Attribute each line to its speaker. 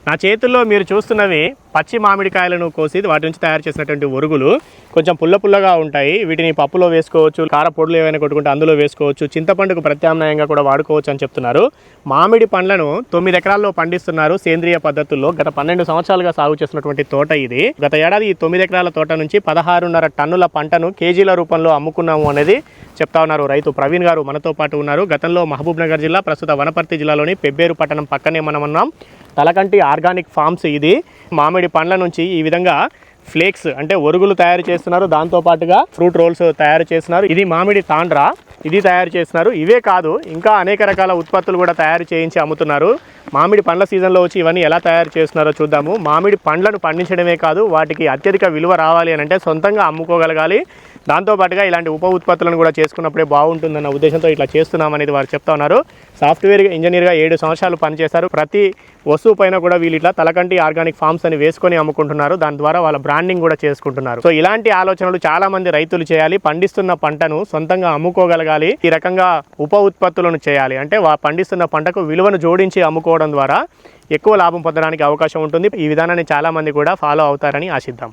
Speaker 1: నా చేతుల్లో మీరు చూస్తున్నవి పచ్చి మామిడికాయలను కోసి వాటి నుంచి తయారు చేసినటువంటి ఒరుగులు. కొంచెం పుల్లగా ఉంటాయి. వీటిని పప్పులో వేసుకోవచ్చు, కార పొడులు ఏవైనా కొట్టుకుంటే అందులో వేసుకోవచ్చు, చింతపండుకు ప్రత్యామ్నాయంగా కూడా వాడుకోవచ్చు అని చెప్తున్నారు. మామిడి పండ్లను 9 ఎకరాల్లో పండిస్తున్నారు సేంద్రియ పద్ధతుల్లో. గత 12 సంవత్సరాలుగా సాగు చేసినటువంటి తోట ఇది. గత ఏడాది ఈ 9 ఎకరాల తోట నుంచి 16.5 టన్నుల పంటను కేజీల రూపంలో అమ్ముకున్నాము అనేది చెప్తా ఉన్నారు రైతు ప్రవీణ్ గారు మనతో పాటు ఉన్నారు. గతంలో మహబూబ్ నగర్ జిల్లా, ప్రస్తుత వనపర్తి జిల్లాలోని పెబ్బేరు పట్టణం పక్కనే మనం ఉన్నాం. తలకంటి ఆర్గానిక్ ఫార్మ్స్ ఇది. మామిడి పండ్ల నుంచి ఈ విధంగా ఫ్లేక్స్ అంటే ఒరుగులు తయారు చేస్తున్నారు. దాంతోపాటుగా ఫ్రూట్ రోల్స్ తయారు చేస్తున్నారు. ఇది మామిడి తాండ్రా, ఇది తయారు చేస్తున్నారు. ఇవే కాదు, ఇంకా అనేక రకాల ఉత్పత్తులు కూడా తయారు చేయించి అమ్ముతున్నారు. మామిడి పండ్ల సీజన్లో వచ్చి ఇవన్నీ ఎలా తయారు చేస్తున్నారో చూద్దాము. మామిడి పండ్లను పండించడమే కాదు, వాటికి అత్యధిక విలువ రావాలి అని అంటే సొంతంగా అమ్ముకోగలగాలి. దాంతోపాటుగా ఇలాంటి ఉప ఉత్పత్తులను కూడా చేసుకున్నప్పుడే బాగుంటుందన్న ఉద్దేశంతో ఇట్లా చేస్తున్నామనేది వారు చెప్తా ఉన్నారు. సాఫ్ట్వేర్ ఇంజనీర్గా 7 సంవత్సరాలు పనిచేశారు. ప్రతి వస్తువు పైన కూడా వీళ్ళు ఇట్లా తలకంటి ఆర్గానిక్ ఫార్మ్స్ అని వేసుకొని అమ్ముకుంటున్నారు. దాని ద్వారా వాళ్ళ బ్రాండింగ్ కూడా చేసుకుంటున్నారు. సో ఇలాంటి ఆలోచనలు చాలా మంది రైతులు చేయాలి. పండిస్తున్న పంటను సొంతంగా అమ్ముకోగలగాలి. ఈ రకంగా ఉప ఉత్పత్తులను చేయాలి. అంటే పండిస్తున్న పంటకు విలువను జోడించి అమ్ముకోవడం ద్వారా ఎక్కువ లాభం పొందడానికి అవకాశం ఉంటుంది. ఈ విధానాన్ని చాలా మంది కూడా ఫాలో అవుతారని ఆశిద్దాం.